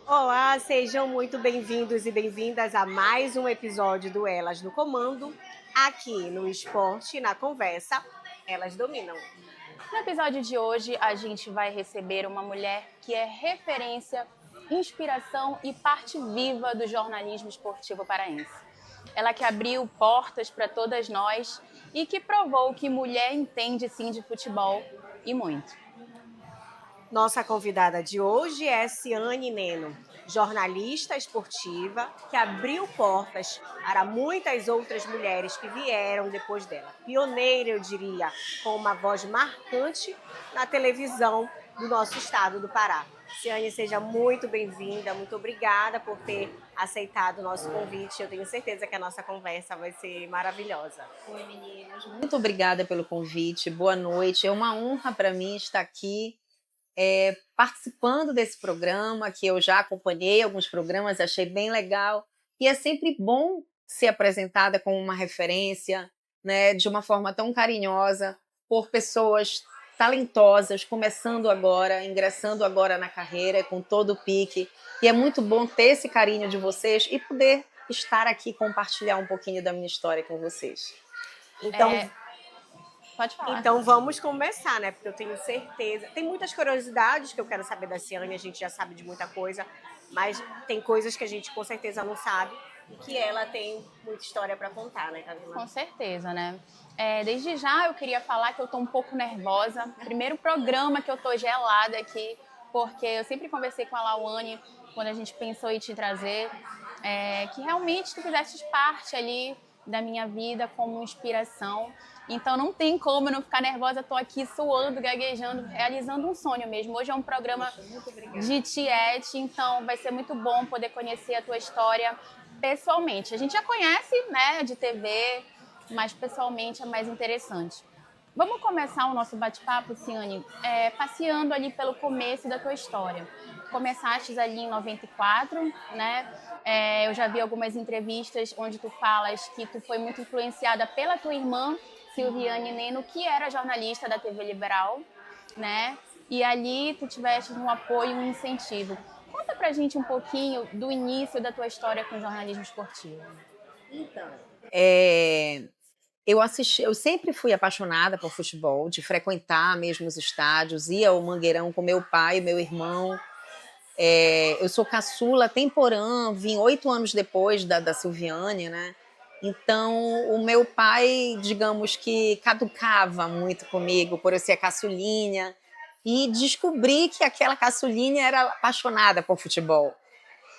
Olá, sejam muito bem-vindos e bem-vindas a mais um episódio do Elas no Comando. Aqui no Esporte, na Conversa, elas dominam. No episódio de hoje, a gente vai receber uma mulher que é referência, inspiração e parte viva do jornalismo esportivo paraense. Ela que abriu portas para todas nós e que provou que mulher entende sim de futebol e muito. Nossa convidada de hoje é Ciane Neno, jornalista esportiva que abriu portas para muitas outras mulheres que vieram depois dela. Pioneira, eu diria, com uma voz marcante na televisão do nosso estado do Pará. Ciane, seja muito bem-vinda, muito obrigada por ter aceitado o nosso convite. Eu tenho certeza que a nossa conversa vai ser maravilhosa. Oi, meninas. Muito obrigada pelo convite. Boa noite. É uma honra para mim estar aqui participando desse programa, que eu já acompanhei alguns programas, achei bem legal. E é sempre bom ser apresentada como uma referência, né, de uma forma tão carinhosa, por pessoas talentosas, começando agora, ingressando agora na carreira, com todo o pique. E é muito bom ter esse carinho de vocês e poder estar aqui compartilhar um pouquinho da minha história com vocês. Então, Pode falar. Então vamos começar, né? Porque eu tenho certeza. Tem muitas curiosidades que eu quero saber da Ciane, a gente já sabe de muita coisa, mas tem coisas que a gente com certeza não sabe e que ela tem muita história para contar, né, Camila? Com certeza, né? Desde já eu queria falar que eu tô um pouco nervosa. Primeiro programa que eu tô gelada aqui, porque eu sempre conversei com a Lauane quando a gente pensou em te trazer, que realmente tu fizeste parte ali da minha vida como inspiração. Então não tem como eu não ficar nervosa, tô aqui suando, gaguejando, realizando um sonho mesmo. Hoje é um programa de tiete, então vai ser muito bom poder conhecer a tua história pessoalmente. A gente já conhece, né, de TV, mas pessoalmente é mais interessante. Vamos começar o nosso bate-papo, Ciane, passeando ali pelo começo da tua história. Começaste ali em 94, né? Eu já vi algumas entrevistas onde tu falas que tu foi muito influenciada pela tua irmã, Silviane Neno, que era jornalista da TV Liberal, né? E ali tu tiveste um apoio, um incentivo. Conta pra gente um pouquinho do início da tua história com o jornalismo esportivo. Então, eu sempre fui apaixonada por futebol, de frequentar mesmo os estádios, ia ao Mangueirão com meu pai e meu irmão. Eu sou caçula temporã, vim 8 anos depois da Silviane, né? Então, o meu pai, digamos que caducava muito comigo por eu ser caçulinha, e descobri que aquela caçulinha era apaixonada por futebol.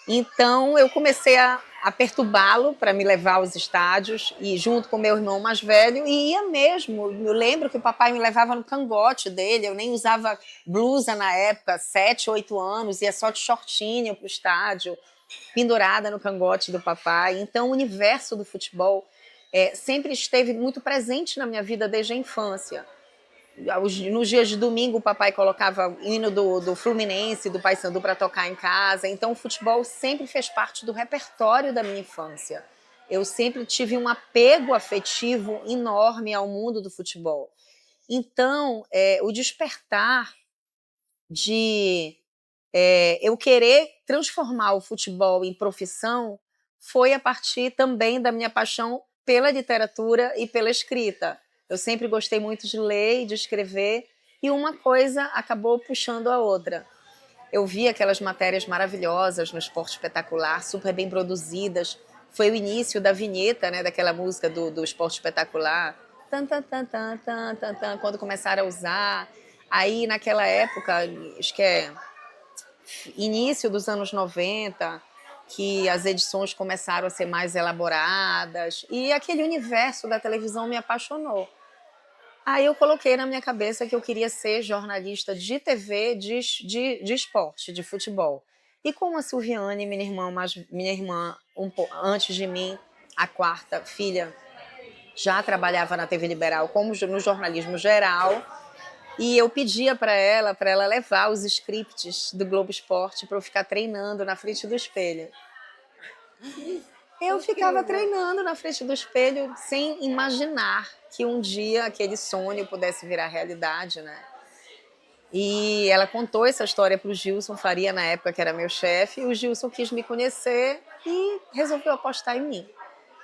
Então eu comecei a perturbá-lo para me levar aos estádios, e junto com meu irmão mais velho, e ia mesmo. Eu lembro que o papai me levava no cangote dele, eu nem usava blusa na época, 7, 8 anos, ia só de shortinho para o estádio, pendurada no cangote do papai. Então o universo do futebol sempre esteve muito presente na minha vida desde a infância. Nos dias de domingo, o papai colocava o hino do Fluminense, do Paysandu, para tocar em casa. Então, o futebol sempre fez parte do repertório da minha infância. Eu sempre tive um apego afetivo enorme ao mundo do futebol. Então, o despertar de eu querer transformar o futebol em profissão foi a partir também da minha paixão pela literatura e pela escrita. Eu sempre gostei muito de ler e de escrever, e uma coisa acabou puxando a outra. Eu vi aquelas matérias maravilhosas no Esporte Espetacular, super bem produzidas. Foi o início da vinheta, né, daquela música do Esporte Espetacular. Tan, tan, tan, tan, tan, tan, tan, quando começaram a usar. Aí, naquela época, acho que início dos anos 90, que as edições começaram a ser mais elaboradas, e aquele universo da televisão me apaixonou. Aí eu coloquei na minha cabeça que eu queria ser jornalista de TV, de esporte, de futebol. E como a Silviane, minha irmã antes de mim, a quarta filha, já trabalhava na TV Liberal como no jornalismo geral, e eu pedia para ela levar os scripts do Globo Esporte para eu ficar treinando na frente do espelho. Eu ficava treinando na frente do espelho sem imaginar que um dia aquele sonho pudesse virar realidade, né? E ela contou essa história para o Gilson Faria, na época que era meu chefe, e o Gilson quis me conhecer e resolveu apostar em mim.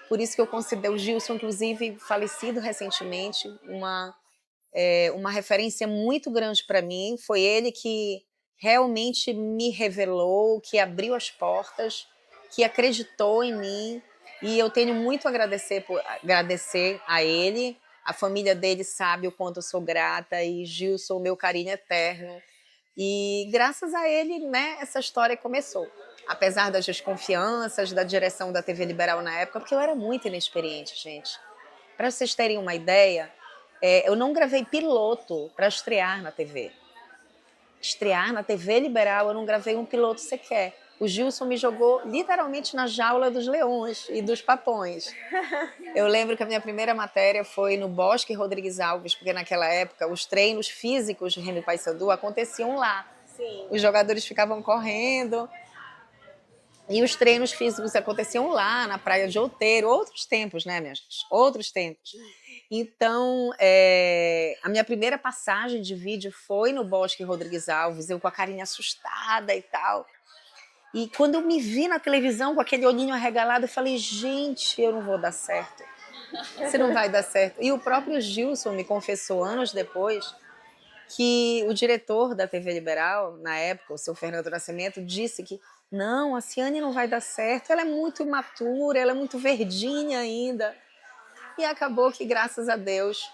Por isso que eu considero o Gilson, inclusive, falecido recentemente, uma referência muito grande para mim. Foi ele que realmente me revelou, que abriu as portas, que acreditou em mim. E eu tenho muito a agradecer a ele. A família dele sabe o quanto eu sou grata, e Gilson, meu carinho eterno. E graças a ele, né, essa história começou. Apesar das desconfianças da direção da TV Liberal na época, porque eu era muito inexperiente, gente. Para vocês terem uma ideia, eu não gravei piloto para estrear na TV. Estrear na TV Liberal, eu não gravei um piloto sequer. O Gilson me jogou literalmente na jaula dos leões e dos papões. Eu lembro que a minha primeira matéria foi no Bosque Rodrigues Alves, porque naquela época os treinos físicos de Remy Paysandu aconteciam lá. Sim. Os jogadores ficavam correndo e os treinos físicos aconteciam lá na Praia de Outeiro. Outros tempos, né, minha gente? Outros tempos. Então, a minha primeira passagem de vídeo foi no Bosque Rodrigues Alves, eu com a carinha assustada e tal. E quando eu me vi na televisão com aquele olhinho arregalado, eu falei, gente, eu não vou dar certo. Você não vai dar certo. E o próprio Gilson me confessou anos depois que o diretor da TV Liberal, na época, o seu Fernando Nascimento, disse que não, a Ciane não vai dar certo, ela é muito imatura, ela é muito verdinha ainda. E acabou que, graças a Deus...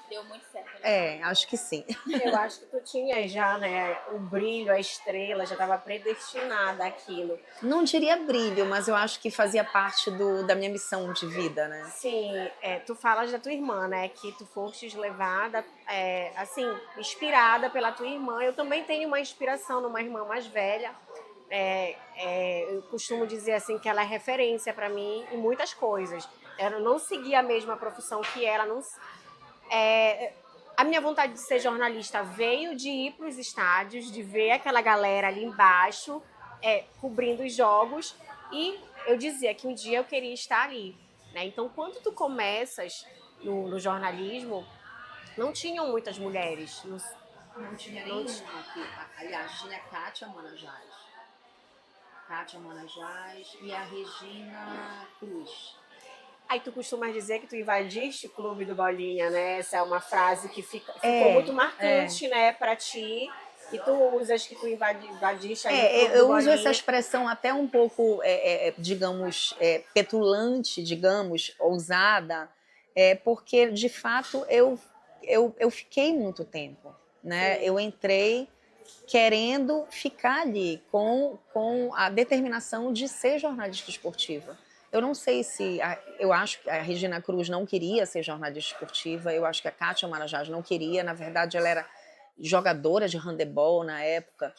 Deu muito certo. Né? Acho que sim. Eu acho que tu tinha já, né, o brilho, a estrela, já estava predestinada àquilo. Não diria brilho, mas eu acho que fazia parte da minha missão de vida, né? Sim, tu falas da tua irmã, né, que tu fostes levada, assim, inspirada pela tua irmã. Eu também tenho uma inspiração numa irmã mais velha. Eu costumo dizer assim que ela é referência para mim em muitas coisas. Eu não segui a mesma profissão que ela, não... A minha vontade de ser jornalista veio de ir para os estádios, de ver aquela galera ali embaixo, cobrindo os jogos, e eu dizia que um dia eu queria estar ali. Né? Então, quando tu começas no jornalismo, não tinham muitas mulheres. Não tinha nenhuma aqui. Aliás, tinha Kátia Manajás. Kátia Manajás e a Regina Cruz. Aí tu costumas dizer que tu invadiste o clube do Bolinha, né? Essa é uma frase que ficou muito marcante, né, pra ti. E tu usas que tu invadiste aí o clube do eu Bolinha. uso essa expressão até um pouco, digamos, petulante, digamos, ousada, porque, de fato, eu fiquei muito tempo, né? Eu entrei querendo ficar ali com a determinação de ser jornalista esportiva. Eu não sei se... eu acho que a Regina Cruz não queria ser jornalista esportiva, eu acho que a Kátia Marajás não queria, na verdade ela era jogadora de handebol na época.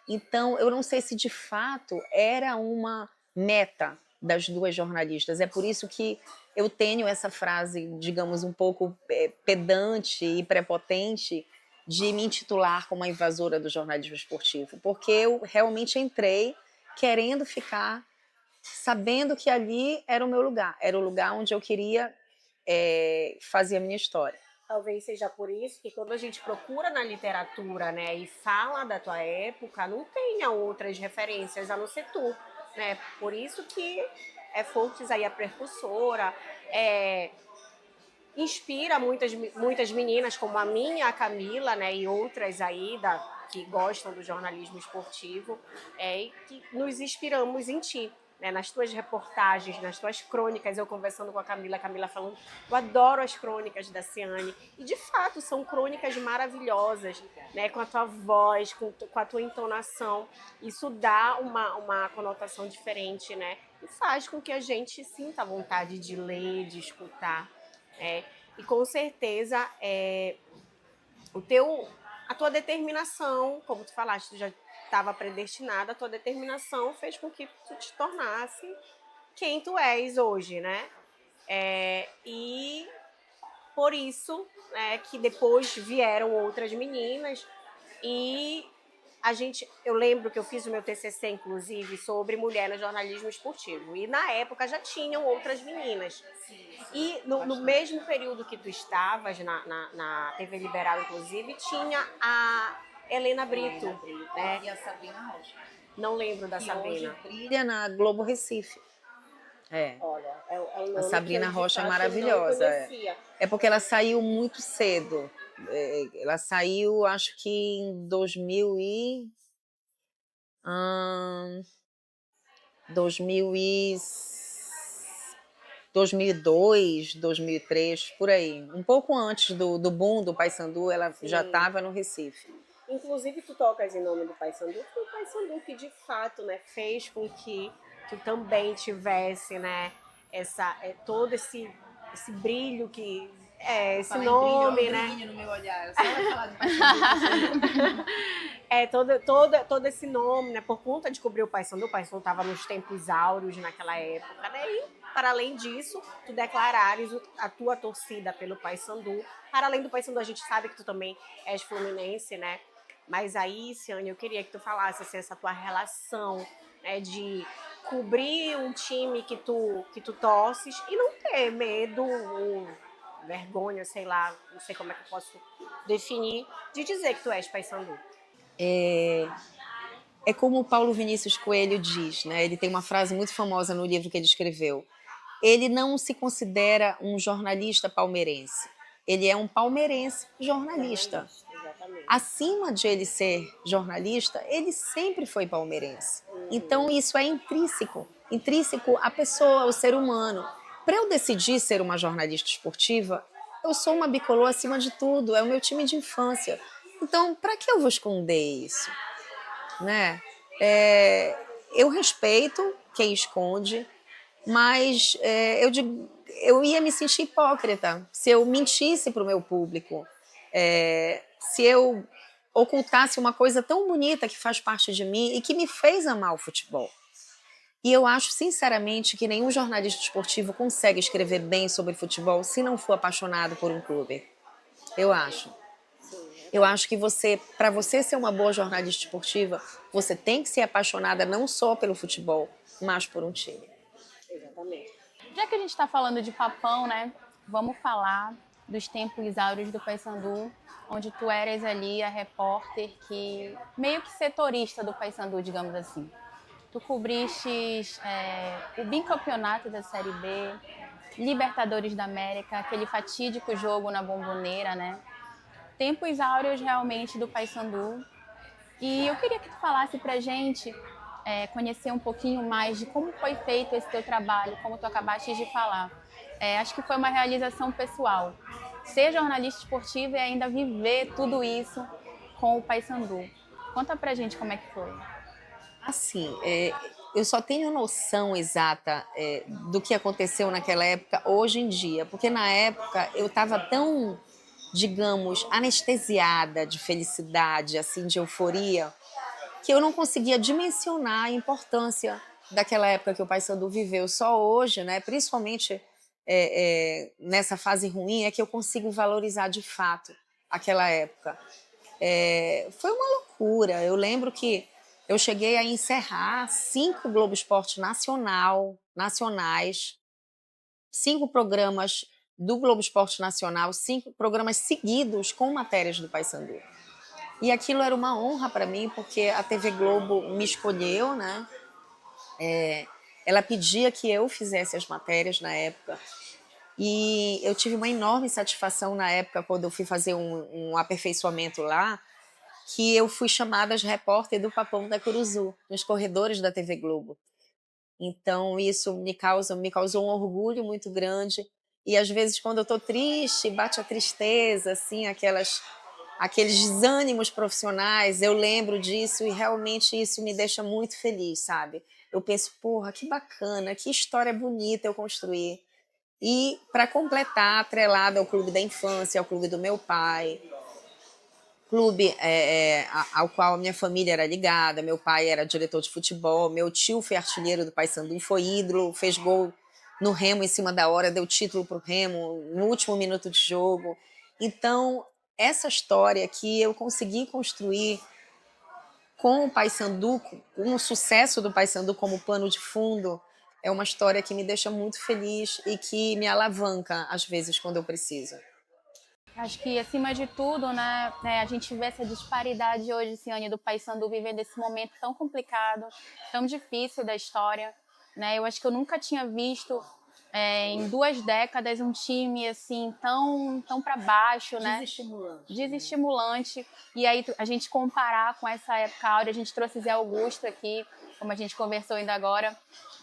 Então, eu não sei se de fato era uma meta das duas jornalistas. É por isso que eu tenho essa frase, digamos, um pouco pedante e prepotente de me intitular como a invasora do jornalismo esportivo, porque eu realmente entrei querendo ficar, sabendo que ali era o meu lugar, era o lugar onde eu queria fazer a minha história. Talvez seja por isso que quando a gente procura na literatura, né, e fala da tua época, não tenha outras referências a não ser tu, né? Por isso que Fontes aí a precursora, inspira muitas meninas como a minha, a Camila, né, e outras aí que gostam do jornalismo esportivo, e que nos inspiramos em ti. Né, nas tuas reportagens, nas tuas crônicas, eu conversando com a Camila falando, eu adoro as crônicas da Ciane, e de fato são crônicas maravilhosas, né, com a tua voz, com a tua entonação, isso dá uma conotação diferente, né, e faz com que a gente sinta vontade de ler, de escutar, e com certeza a tua determinação, como tu falaste, tu já estava predestinada, a tua determinação fez com que tu te tornasse quem tu és hoje, né? E por isso que depois vieram outras meninas e eu lembro que eu fiz o meu TCC, inclusive, sobre mulher no jornalismo esportivo. E na época já tinham outras meninas. E no mesmo período que tu estavas na TV Liberal, inclusive, tinha Helena Brito, né? E a Sabrina Rocha. Não lembro da Que Sabrina. hoje brilha na Globo Recife. É. Olha, é um nome A Sabrina que eu, de Rocha é fato, maravilhosa. não conhecia. É porque ela saiu muito cedo. Ela saiu, acho que em 2000 e 2002, 2003, por aí. Um pouco antes do boom do Paysandu, ela já estava no Recife. Inclusive, tu tocas em nome do Paysandu, foi o Paysandu que, de fato, né, fez com que tu também tivesse, né, todo esse brilho esse nome, né? No meu olhar. Só vai falar do Paysandu. Todo esse nome, né? Por conta de cobrir o Paysandu estava nos tempos áureos naquela época, né? E, para além disso, tu declarares a tua torcida pelo Paysandu. Para além do Paysandu, a gente sabe que tu também és fluminense, né? Mas aí, Ciane, eu queria que tu falasse assim, essa tua relação, né, de cobrir um time que tu torces e não ter medo ou vergonha, sei lá, não sei como é que eu posso definir, de dizer que tu és Paysandu. É como o Paulo Vinícius Coelho diz, né? Ele tem uma frase muito famosa no livro que ele escreveu. Ele não se considera um jornalista palmeirense. Ele é um palmeirense jornalista. Exatamente. Acima de ele ser jornalista, ele sempre foi palmeirense. Então isso é intrínseco à pessoa, ao ser humano. Para eu decidir ser uma jornalista esportiva, eu sou uma bicolor acima de tudo, é o meu time de infância. Então, para que eu vou esconder isso? Né? Eu respeito quem esconde, mas eu ia me sentir hipócrita se eu mentisse para o meu público, se eu ocultasse uma coisa tão bonita que faz parte de mim e que me fez amar o futebol. E eu acho, sinceramente, que nenhum jornalista esportivo consegue escrever bem sobre futebol se não for apaixonado por um clube. Eu acho. Eu acho que para você ser uma boa jornalista esportiva, você tem que ser apaixonada não só pelo futebol, mas por um time. Exatamente. Já que a gente está falando de Papão, né? Vamos falar dos tempos áureos do Paysandu, onde tu eras ali a repórter que meio que setorista do Paysandu, digamos assim. Tu cobriste o bicampeonato da Série B, Libertadores da América, aquele fatídico jogo na Bombonera, né? Tempos áureos realmente do Paysandu. E eu queria que tu falasse pra gente, conhecer um pouquinho mais de como foi feito esse teu trabalho, como tu acabaste de falar. Acho que foi uma realização pessoal. Ser jornalista esportivo e ainda viver tudo isso com o Paysandu. Conta pra gente como é que foi. Assim, eu só tenho noção exata do que aconteceu naquela época hoje em dia, porque na época eu estava tão, digamos, anestesiada de felicidade, assim, de euforia, que eu não conseguia dimensionar a importância daquela época que o Paysandu viveu. Só hoje, né, principalmente nessa fase ruim, é que eu consigo valorizar de fato aquela época. Foi uma loucura. Eu lembro que eu cheguei a encerrar 5 Globo Esporte nacionais, 5 programas do Globo Esporte Nacional, 5 programas seguidos com matérias do Paysandu. E aquilo era uma honra para mim, porque a TV Globo me escolheu, né? Ela pedia que eu fizesse as matérias na época. E eu tive uma enorme satisfação na época, quando eu fui fazer um aperfeiçoamento lá, que eu fui chamada de repórter do Papão da Curuzu, nos corredores da TV Globo. Então isso me causou um orgulho muito grande. E às vezes, quando eu estou triste, bate a tristeza, assim, aqueles desânimos profissionais, eu lembro disso e realmente isso me deixa muito feliz, sabe? Eu penso, porra, que bacana, que história bonita eu construí. E para completar, atrelado ao clube da infância, ao clube do meu pai, clube ao qual a minha família era ligada. Meu pai era diretor de futebol, meu tio foi artilheiro do Paysandu, foi ídolo, fez gol no Remo em cima da hora, deu título para o Remo no último minuto de jogo. Então, essa história que eu consegui construir com o Paysandu, com o sucesso do Paysandu como pano de fundo, é uma história que me deixa muito feliz e que me alavanca às vezes quando eu preciso. Acho que, acima de tudo, né, a gente vê essa disparidade hoje, Ciane, do Paysandu vivendo esse momento tão complicado, tão difícil da história, né? Eu acho que eu nunca tinha visto em 2 décadas um time assim tão para baixo, né? Desestimulante. Desestimulante. E aí a gente comparar com essa época áurea, a gente trouxe Zé Augusto aqui, como a gente conversou ainda agora,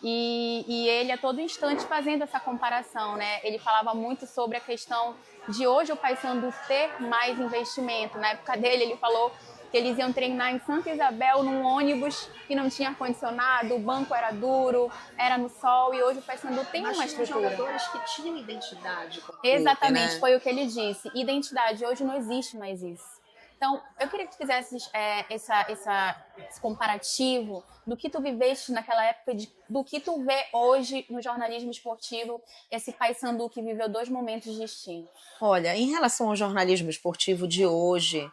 e ele a todo instante fazendo essa comparação, né? Ele falava muito sobre a questão de hoje o Paysandu ter mais investimento. Na época dele, ele falou que eles iam treinar em Santa Isabel num ônibus que não tinha ar-condicionado, o banco era duro, era no sol, e hoje o Paysandu tem uma estrutura. Jogadores que tinham identidade com o clube, Exatamente, né? foi o que ele disse. Identidade, hoje não existe mais isso. Então, eu queria que tu fizesses esse comparativo do que tu viveste naquela época, do que tu vê hoje no jornalismo esportivo, esse Paysandu que viveu 2 momentos distintos. Olha, em relação ao jornalismo esportivo de hoje,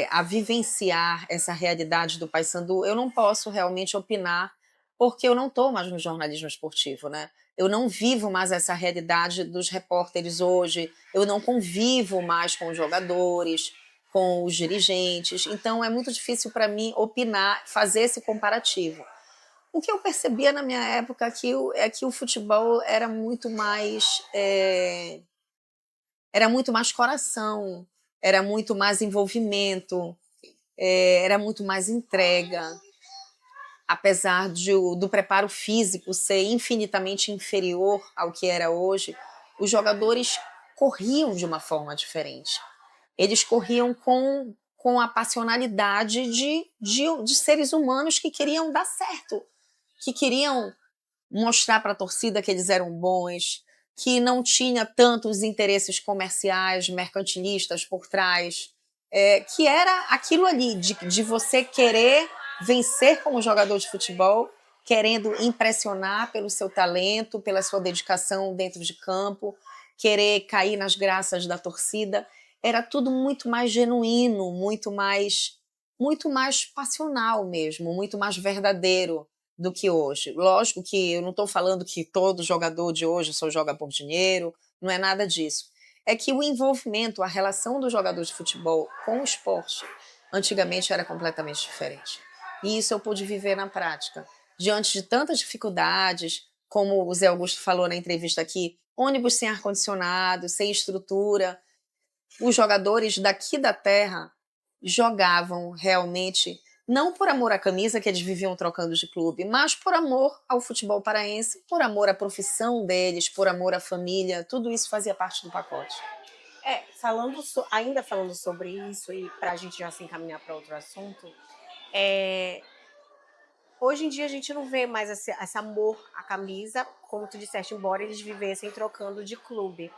a vivenciar essa realidade do Paysandu, eu não posso realmente opinar, porque eu não estou mais no jornalismo esportivo, né? Eu não vivo mais essa realidade dos repórteres hoje, eu não convivo mais com os jogadores, com os dirigentes, então é muito difícil para mim opinar, fazer esse comparativo. O que eu percebia na minha época é que o futebol era muito mais coração, era muito mais envolvimento, era muito mais entrega. Apesar do preparo físico ser infinitamente inferior ao que era hoje, os jogadores corriam de uma forma diferente. Eles corriam com a passionalidade de seres humanos que queriam dar certo, que queriam mostrar para a torcida que eles eram bons, que não tinha tantos interesses comerciais, mercantilistas por trás, que era aquilo ali, de você querer vencer como jogador de futebol, querendo impressionar pelo seu talento, pela sua dedicação dentro de campo, querer cair nas graças da torcida. Era tudo muito mais genuíno, muito mais passional mesmo, muito mais verdadeiro do que hoje. Lógico que eu não estou falando que todo jogador de hoje só joga por dinheiro, não é nada disso. É que o envolvimento, a relação do jogador de futebol com o esporte, antigamente era completamente diferente. E isso eu pude viver na prática. Diante de tantas dificuldades, como o Zé Augusto falou na entrevista aqui, ônibus sem ar-condicionado, sem estrutura, os jogadores daqui da terra jogavam realmente não por amor à camisa que eles viviam trocando de clube, mas por amor ao futebol paraense, por amor à profissão deles, por amor à família, tudo isso fazia parte do pacote. Ainda falando sobre isso, e para a gente já se encaminhar para outro assunto, hoje em dia a gente não vê mais esse amor à camisa, como tu disseste, embora eles vivessem trocando de clube.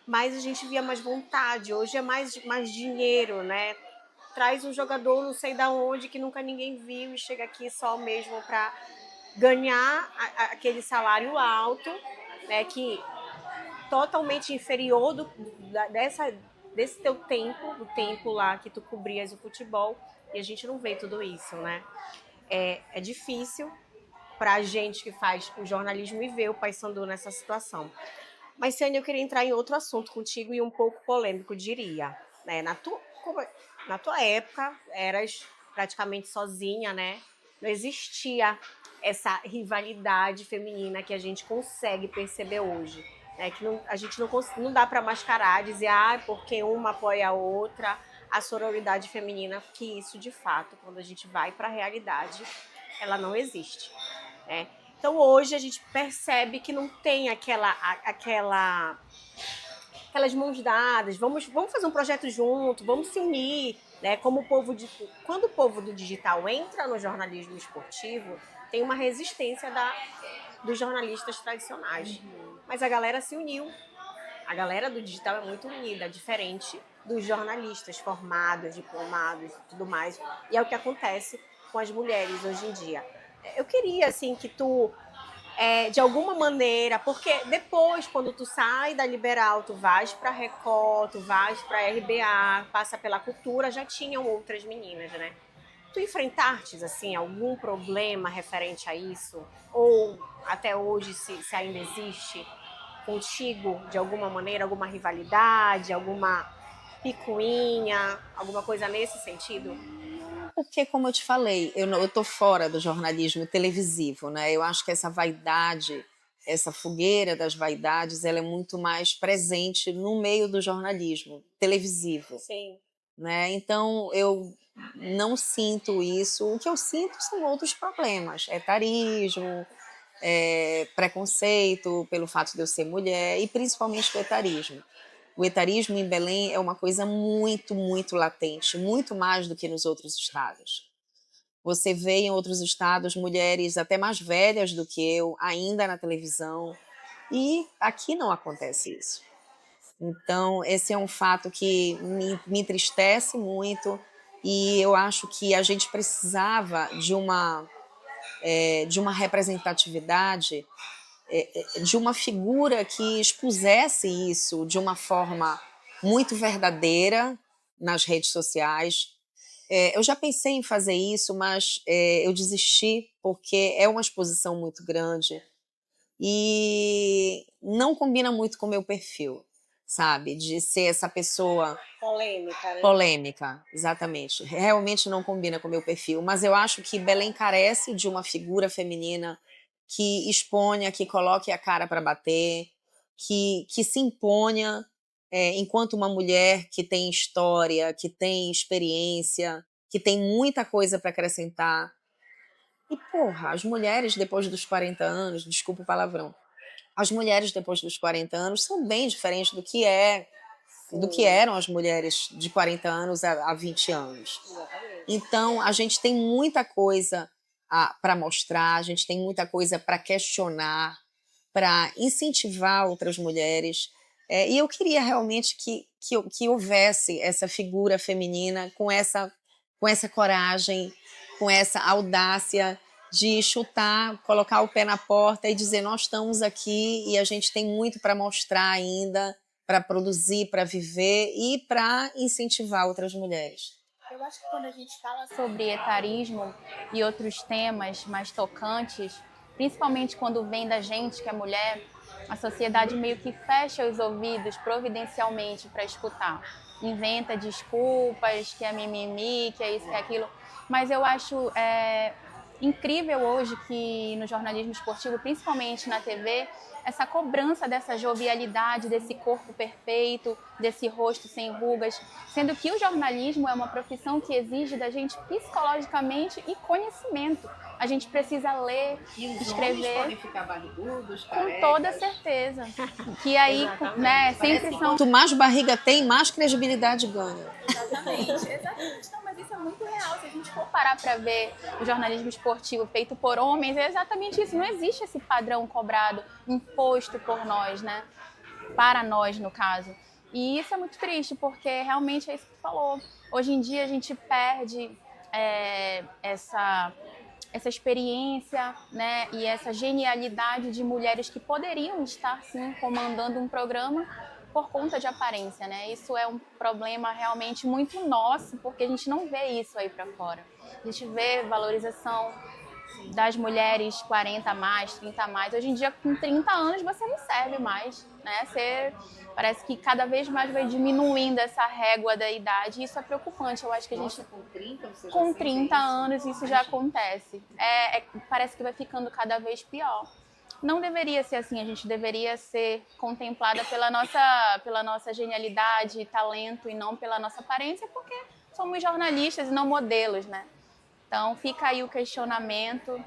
Mas a gente via mais vontade, hoje é mais dinheiro, né? Traz um jogador não sei da onde que nunca ninguém viu e chega aqui só mesmo para ganhar aquele salário alto, né? Que totalmente inferior desse teu tempo, do tempo lá que tu cobrias o futebol, e a gente não vê tudo isso, né? É difícil para a gente que faz o jornalismo e ver o Paysandu nessa situação. Mas, Ciane, eu queria entrar em outro assunto contigo e um pouco polêmico, diria. Né? Na tua época, eras praticamente sozinha, né? Não existia essa rivalidade feminina que a gente consegue perceber hoje. Né? Que a gente não dá para mascarar, dizer, porque uma apoia a outra, a sororidade feminina, que isso, de fato, quando a gente vai para a realidade, ela não existe. Né? Então, hoje, a gente percebe que não tem aquelas mãos dadas, vamos fazer um projeto junto, vamos se unir, né? Quando o povo do digital entra no jornalismo esportivo, tem uma resistência dos jornalistas tradicionais. Mas a galera se uniu. A galera do digital é muito unida, diferente dos jornalistas formados, diplomados e tudo mais. E é o que acontece com as mulheres hoje em dia. Eu queria, assim, que tu, de alguma maneira, porque depois, quando tu sai da Liberal, tu vais para Record, tu vais para RBA, passa pela Cultura, já tinham outras meninas, né? Tu enfrentastes, assim, algum problema referente a isso? Ou até hoje, se ainda existe contigo, de alguma maneira, alguma rivalidade, alguma picuinha, alguma coisa nesse sentido? Porque, como eu te falei, eu tô fora do jornalismo televisivo, né? Eu acho que essa vaidade, essa fogueira das vaidades, ela é muito mais presente no meio do jornalismo televisivo, Sim. né? Então, eu não sinto isso. O que eu sinto são outros problemas, etarismo, preconceito pelo fato de eu ser mulher e principalmente o etarismo. O etarismo em Belém é uma coisa muito, muito latente, muito mais do que nos outros estados. Você vê em outros estados mulheres até mais velhas do que eu, ainda na televisão, e aqui não acontece isso. Então, esse é um fato que me entristece muito, e eu acho que a gente precisava de uma representatividade, de uma figura que expusesse isso de uma forma muito verdadeira nas redes sociais. Eu já pensei em fazer isso, mas eu desisti porque é uma exposição muito grande e não combina muito com o meu perfil, sabe? De ser essa pessoa Polêmica, né? polêmica, exatamente. Realmente não combina com o meu perfil, mas eu acho que Belém carece de uma figura feminina que exponha, que coloque a cara para bater, que se imponha enquanto uma mulher que tem história, que tem experiência, que tem muita coisa para acrescentar. E, porra, as mulheres depois dos 40 anos, desculpa o palavrão, as mulheres depois dos 40 anos são bem diferentes do que Sim, eram as mulheres de 40 anos há 20 anos. exatamente. Então, a gente tem muita coisa para mostrar, a gente tem muita coisa para questionar, para incentivar outras mulheres. E eu queria realmente que houvesse essa figura feminina com essa coragem, com essa audácia de chutar, colocar o pé na porta e dizer: nós estamos aqui e a gente tem muito para mostrar ainda, para produzir, para viver e para incentivar outras mulheres. Eu acho que quando a gente fala sobre etarismo e outros temas mais tocantes, principalmente quando vem da gente, que é mulher, a sociedade meio que fecha os ouvidos providencialmente para escutar. Inventa desculpas, que é mimimi, que é isso, que é aquilo. Mas eu acho incrível hoje que no jornalismo esportivo, principalmente na TV, essa cobrança dessa jovialidade, desse corpo perfeito, desse rosto sem rugas, sendo que o jornalismo é uma profissão que exige da gente psicologicamente e conhecimento. A gente precisa ler, escrever. Podem ficar barrigudos, com toda certeza. Que aí, né, sempre são... Quanto mais barriga tem, mais credibilidade ganha. Exatamente, exatamente. Não, mas isso é muito real. Se a gente for parar para ver o jornalismo esportivo feito por homens, é exatamente isso. Não existe esse padrão cobrado, imposto por nós, né? Para nós, no caso. E isso é muito triste, porque realmente é isso que tu falou. Hoje em dia a gente perde essa experiência, né, e essa genialidade de mulheres que poderiam estar, sim, comandando um programa por conta de aparência, né? Isso é um problema realmente muito nosso, porque a gente não vê isso aí para fora. A gente vê valorização das mulheres 40 a mais, 30 a mais. Hoje em dia, com 30 anos, você não serve mais, né? Parece que cada vez mais vai diminuindo essa régua da idade, e isso é preocupante. Eu acho que a gente... com 30 você já Com sente 30 isso? anos isso já acontece. Parece que vai ficando cada vez pior. Não deveria ser assim, a gente deveria ser contemplada pela nossa genialidade, talento e não pela nossa aparência, porque somos jornalistas e não modelos, né? Então fica aí o questionamento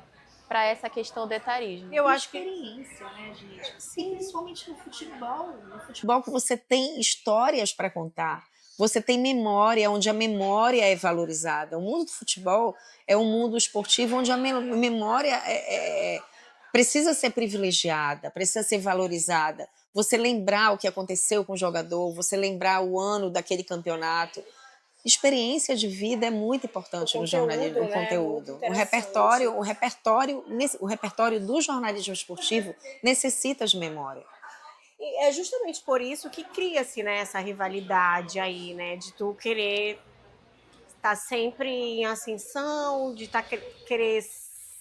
para essa questão do etarismo. Eu acho que Experiência, né, gente? Sim, principalmente no futebol. No futebol que você tem histórias para contar. Você tem memória, onde a memória é valorizada. O mundo do futebol é um mundo esportivo onde a memória precisa ser privilegiada, precisa ser valorizada. Você lembrar o que aconteceu com o jogador, você lembrar o ano daquele campeonato. Experiência de vida é muito importante no jornalismo, no né, conteúdo. muito interessante. O repertório do jornalismo esportivo necessita de memória. E é justamente por isso que cria-se, né, essa rivalidade aí, né, de tu querer estar sempre em ascensão, de querer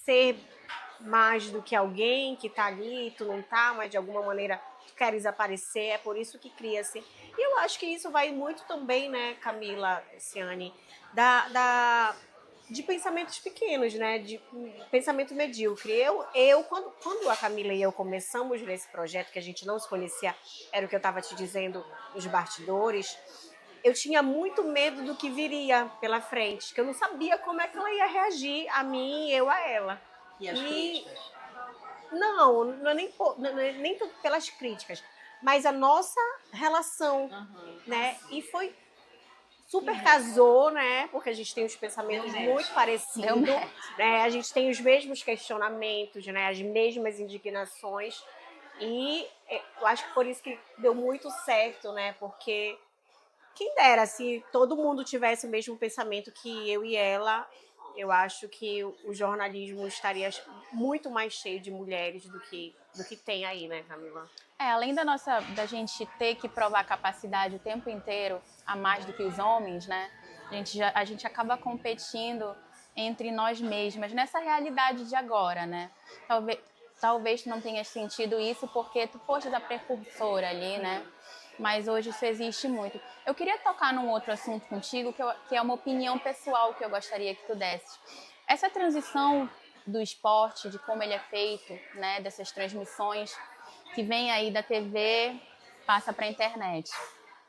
ser mais do que alguém que tá ali, tu não tá, mas de alguma maneira tu queres aparecer. É por isso que cria-se E eu acho que isso vai muito também, né, Camila, Ciane, de pensamentos pequenos, né, de pensamento medíocre. Quando a Camila e eu começamos nesse projeto, que a gente não se conhecia, era o que eu estava te dizendo nos bastidores, eu tinha muito medo do que viria pela frente, que eu não sabia como é que ela ia reagir a mim e eu a ela. E as críticas? Não é nem tanto pelas críticas, mas a nossa relação, né? E foi super casou, né? Porque a gente tem os pensamentos muito Deu parecidos, match. né? A gente tem os mesmos questionamentos, né? As mesmas indignações. E eu acho que por isso que deu muito certo, né? Porque quem dera se todo mundo tivesse o mesmo pensamento que eu e ela, eu acho que o jornalismo estaria muito mais cheio de mulheres do que tem aí, né, Camila? Além da gente ter que provar capacidade o tempo inteiro a mais do que os homens, né? A gente acaba competindo entre nós mesmas nessa realidade de agora, né? Talvez, talvez tu não tenhas sentido isso porque tu foste da precursora ali, né? Mas hoje isso existe muito. Eu queria tocar num outro assunto contigo, que é uma opinião pessoal que eu gostaria que tu desses. Essa transição do esporte, de como ele é feito, né? Dessas transmissões que vem aí da TV, passa para a internet.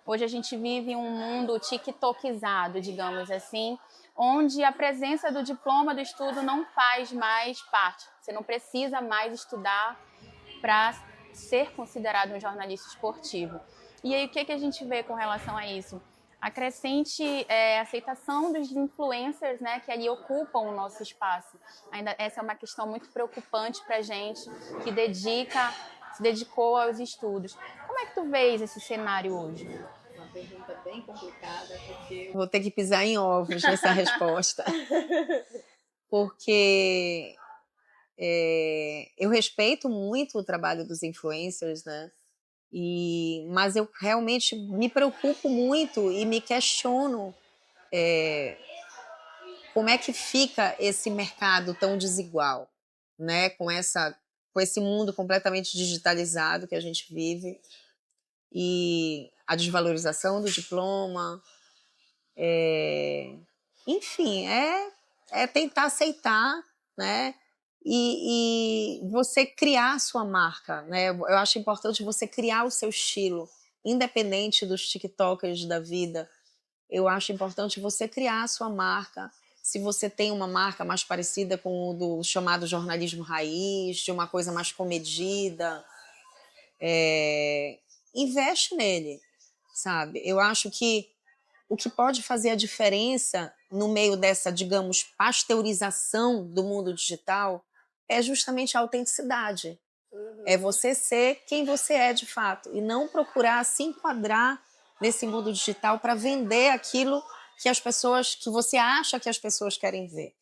Hoje a gente vive um mundo tiktokizado, digamos assim, onde a presença do diploma do estudo não faz mais parte. Você não precisa mais estudar para ser considerado um jornalista esportivo. E aí o que a gente vê com relação a isso? A crescente aceitação dos influencers, né, que ali ocupam o nosso espaço. Ainda essa é uma questão muito preocupante para a gente que se dedicou aos estudos. Como é que tu vês esse cenário hoje? Uma pergunta bem complicada, porque vou ter que pisar em ovos nessa resposta. Porque eu respeito muito o trabalho dos influencers, né? Mas eu realmente me preocupo muito e me questiono como é que fica esse mercado tão desigual, né? Com esse mundo completamente digitalizado que a gente vive e a desvalorização do diploma, enfim, é tentar aceitar, né? E você criar a sua marca, né? Eu acho importante você criar o seu estilo, independente dos TikTokers da vida. Eu acho importante você criar a sua marca. Se você tem uma marca mais parecida com o do chamado jornalismo raiz, de uma coisa mais comedida, investe nele, sabe? Eu acho que o que pode fazer a diferença no meio dessa, digamos, pasteurização do mundo digital é justamente a autenticidade. É você ser quem você é de fato e não procurar se enquadrar nesse mundo digital para vender aquilo que você acha que as pessoas querem ver.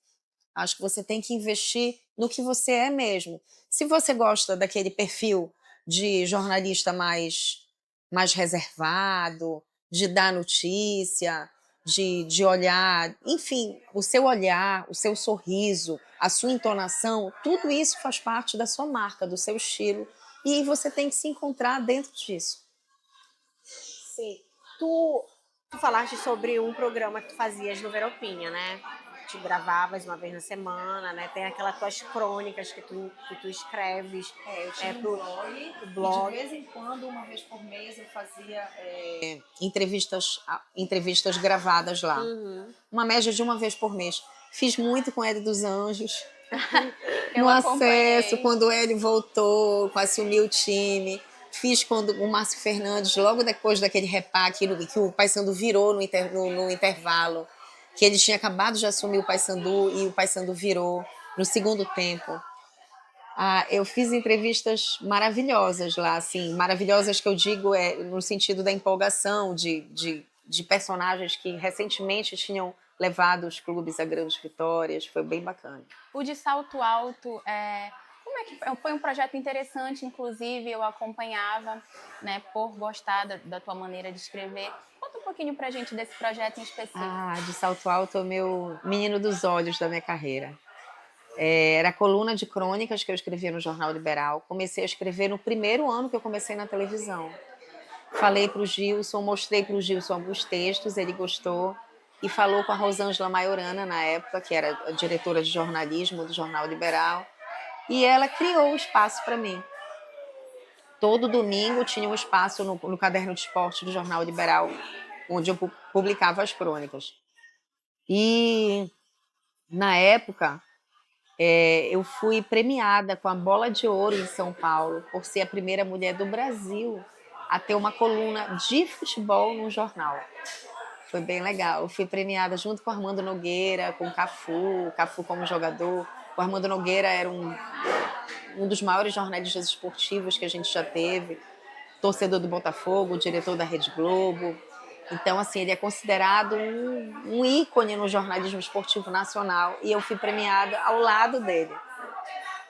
Acho que você tem que investir no que você é mesmo. Se você gosta daquele perfil de jornalista mais reservado, de dar notícia, de olhar, enfim, o seu sorriso, a sua entonação, tudo isso faz parte da sua marca, do seu estilo, e você tem que se encontrar dentro disso. Sim. Tu falaste sobre um programa que tu fazias no Veropinha, né? Tu gravavas uma vez na semana, né? Tem aquelas tuas crônicas que tu escreves. Eu tinha um pro blog, o blog. e de vez em quando, uma vez por mês, eu fazia entrevistas gravadas lá. Uma média de uma vez por mês. Fiz muito com Hélio dos Anjos. Eu No acesso, acompanhei. quando ele voltou, assumiu o time. Fiz quando o Márcio Fernandes, logo depois daquele repá que o Paysandu virou no intervalo, que ele tinha acabado de assumir o Paysandu e o Paysandu virou no segundo tempo. Eu fiz entrevistas maravilhosas lá, assim, maravilhosas que eu digo no sentido da empolgação de personagens que recentemente tinham levado os clubes a grandes vitórias, foi bem bacana. O de Salto Alto, como é que foi um projeto interessante, inclusive eu acompanhava, né, por gostar da tua maneira de escrever. Conta um pouquinho pra gente desse projeto em específico. De Salto Alto é o meu menino dos olhos da minha carreira. Era a coluna de crônicas que eu escrevia no Jornal Liberal. Comecei a escrever no primeiro ano que eu comecei na televisão. falei para o Gilson, mostrei para o Gilson alguns textos, ele gostou e falou com a Rosângela Maiorana, na época, que era a diretora de jornalismo do Jornal Liberal, e ela criou o espaço para mim. Todo domingo tinha um espaço no caderno de esporte do Jornal Liberal, onde eu publicava as crônicas. E, na época, eu fui premiada com a Bola de Ouro em São Paulo, por ser a primeira mulher do Brasil a ter uma coluna de futebol no jornal. Foi bem legal. Eu fui premiada junto com o Armando Nogueira, com o Cafu como jogador. O Armando Nogueira era um dos maiores jornalistas esportivos que a gente já teve, torcedor do Botafogo, diretor da Rede Globo. Então, assim, ele é considerado um ícone no jornalismo esportivo nacional e eu fui premiada ao lado dele.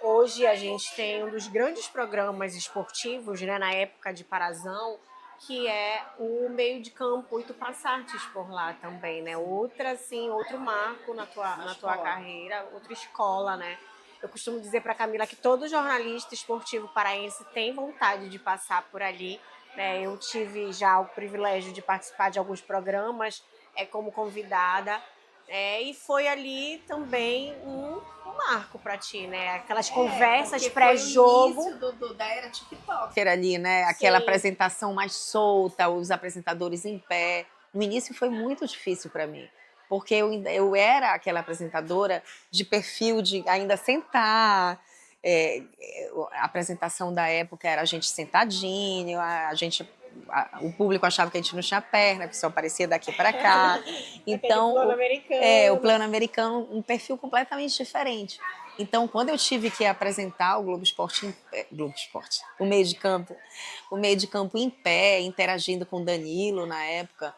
Hoje a gente tem um dos grandes programas esportivos, né, na época de Parazão, que é o meio de campo, e tu passaste por lá também, né? Outro marco na tua carreira, outra escola, né? Eu costumo dizer para Camila que todo jornalista esportivo paraense tem vontade de passar por ali, né? Eu tive já o privilégio de participar de alguns programas como convidada, e foi ali também um marco para ti, né? Aquelas conversas pré-jogo. Foi o início da era TikTok. Era ali, né? Aquela apresentação mais solta, os apresentadores em pé. No início foi muito difícil para mim, porque eu era aquela apresentadora de perfil de ainda sentar. A apresentação da época era a gente sentadinho, o público achava que a gente não tinha perna, que só aparecia daqui para cá. Então, o plano americano, um perfil completamente diferente. Então, quando eu tive que apresentar o Globo Esporte, o meio de campo em pé, interagindo com o Danilo na época,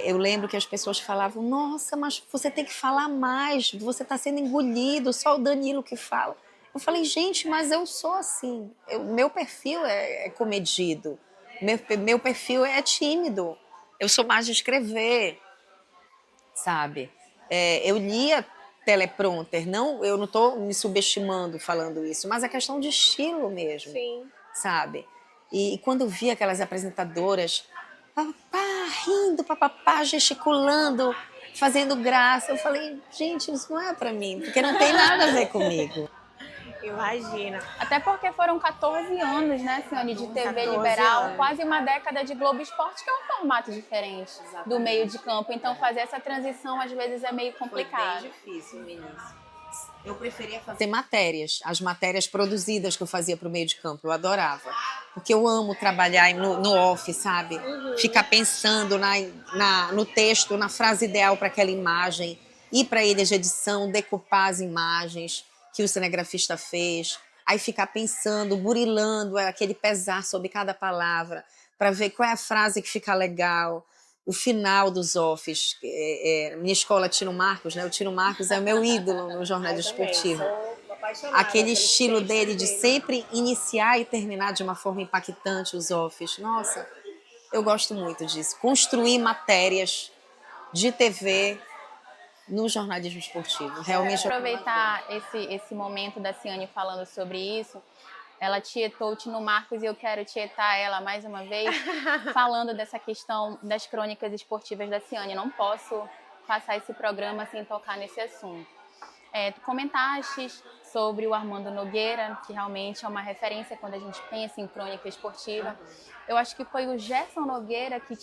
eu lembro que as pessoas falavam: nossa, mas você tem que falar mais, você está sendo engolido, só o Danilo que fala. Eu falei: gente, mas eu sou assim, meu perfil é comedido, meu perfil é tímido, eu sou mais de escrever, sabe? Eu lia teleprompter, eu não estou me subestimando falando isso, mas é questão de estilo mesmo. Sim. Sabe? E quando eu vi aquelas apresentadoras, papá, rindo, papapá, gesticulando, fazendo graça, eu falei: gente, isso não é pra mim, porque não tem nada a ver comigo. Imagina. Até porque foram 14 anos, né, Ciane, de TV liberal, quase uma década de Globo Esporte, que é um formato diferente do meio de campo. Então, fazer essa transição, às vezes, é meio complicado. Foi bem difícil no início. Eu preferia fazer matérias, as matérias produzidas que eu fazia para o meio de campo, eu adorava. Porque eu amo trabalhar no off, sabe? Uhum. Ficar pensando no texto, na frase ideal para aquela imagem, ir para a ilha de edição, decupar as imagens que o cinegrafista fez, aí ficar pensando, burilando aquele pesar sobre cada palavra, para ver qual é a frase que fica legal. O final dos offs, minha escola Tino Marcos, né? O Tino Marcos é o meu ídolo no jornalismo esportivo. Aquele estilo dele de sempre iniciar e terminar de uma forma impactante os offs. Nossa, eu gosto muito disso. Construir matérias de TV no jornalismo esportivo. Realmente. Aproveitar esse momento da Ciane falando sobre isso. Ela tietou o Tino Marcos e eu quero tietar ela mais uma vez, falando dessa questão das crônicas esportivas da Ciane. Não posso passar esse programa sem tocar nesse assunto. Tu comentaste sobre o Armando Nogueira, que realmente é uma referência quando a gente pensa em crônica esportiva. Eu acho que foi o Gerson Nogueira que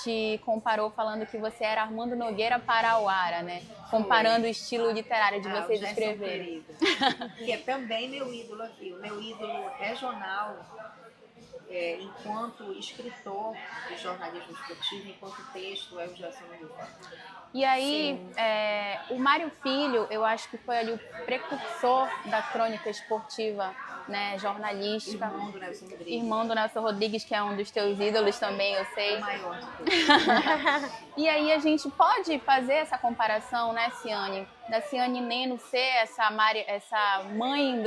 te comparou falando que você era Armando Nogueira Parauara, né? Comparando o estilo literário de vocês escreverem. Que é também meu ídolo aqui, o meu ídolo regional, enquanto escritor de jornalismo esportivo, enquanto texto, é o Gerson Nogueira. E aí, o Mário Filho, eu acho que foi ali o precursor da crônica esportiva, né, jornalística. Irmão do Nelson Rodrigues. Irmão do Nelson Rodrigues, que é um dos teus ídolos também, eu sei. O maior de todos. E aí a gente pode fazer essa comparação, né, Ciane? Da Ciane Neno ser essa mãe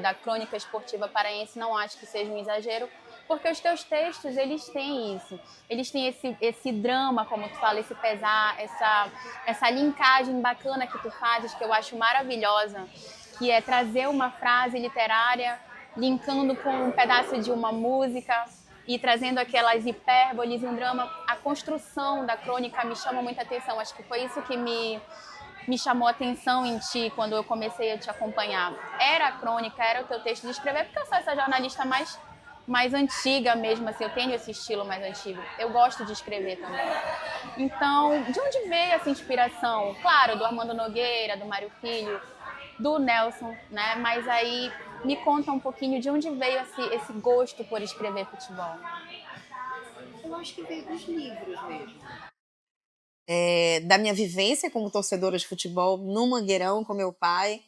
da crônica esportiva paraense, não acho que seja um exagero, porque os teus textos, eles têm isso. Eles têm esse drama, como tu fala, esse pesar, essa linkagem bacana que tu fazes, que eu acho maravilhosa, que é trazer uma frase literária linkando com um pedaço de uma música, e trazendo aquelas hipérboles e um drama, a construção da crônica me chama muita atenção. Acho que foi isso que me chamou a atenção em ti quando eu comecei a te acompanhar. Era a crônica, era o teu texto de escrever, porque eu sou essa jornalista mais antiga mesmo, assim, eu tenho esse estilo mais antigo. Eu gosto de escrever também. Então, de onde veio essa inspiração? Claro, do Armando Nogueira, do Mário Filho, do Nelson, né? Mas aí me conta um pouquinho de onde veio esse gosto por escrever futebol. Eu acho que veio dos livros mesmo. Da minha vivência como torcedora de futebol no Mangueirão com meu pai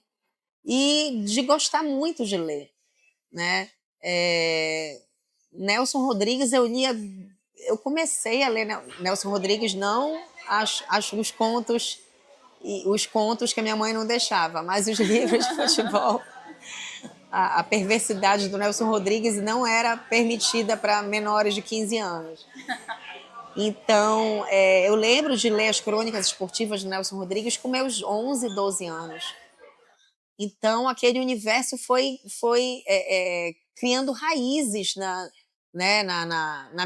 e de gostar muito de ler, né? Nelson Rodrigues eu comecei a ler Nelson Rodrigues, não os contos que a minha mãe não deixava, mas os livros de futebol. A perversidade do Nelson Rodrigues não era permitida para menores de 15 anos. Então, eu lembro de ler as crônicas esportivas de Nelson Rodrigues com meus 11, 12 anos. Então, aquele universo foi criando raízes na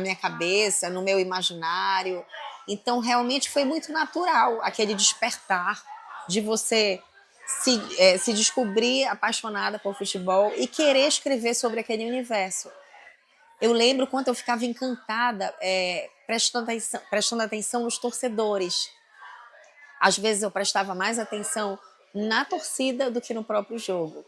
minha cabeça, no meu imaginário. Então, realmente foi muito natural aquele despertar de você se descobrir apaixonada por futebol e querer escrever sobre aquele universo. Eu lembro quando eu ficava encantada, prestando atenção nos torcedores. Às vezes eu prestava mais atenção na torcida do que no próprio jogo.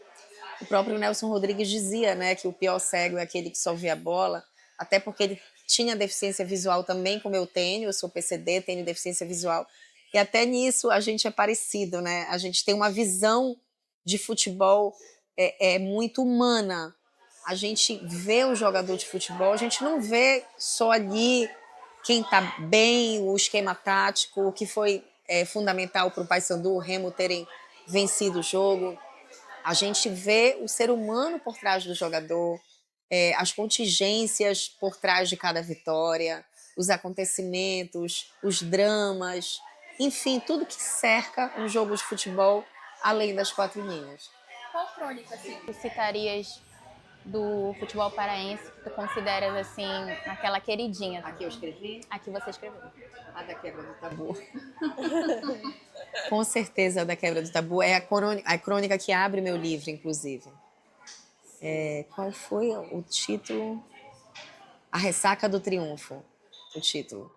O próprio Nelson Rodrigues dizia, né, que o pior cego é aquele que só vê a bola, até porque ele tinha deficiência visual também, como eu sou PCD, tenho deficiência visual. E até nisso a gente é parecido, né? A gente tem uma visão de futebol muito humana. A gente vê o jogador de futebol, a gente não vê só ali quem está bem, o esquema tático, o que foi fundamental para o Paysandu, o Remo terem vencido o jogo. A gente vê o ser humano por trás do jogador, as contingências por trás de cada vitória, os acontecimentos, os dramas, enfim, tudo que cerca um jogo de futebol além das quatro linhas. Qual crônica tu citarias do futebol paraense que tu consideras assim aquela queridinha? A que eu escrevi? A que você escreveu. A da quebra do tabu. Com certeza a da quebra do tabu é a crônica que abre meu livro, inclusive. Qual foi o título? A Ressaca do Triunfo, o título.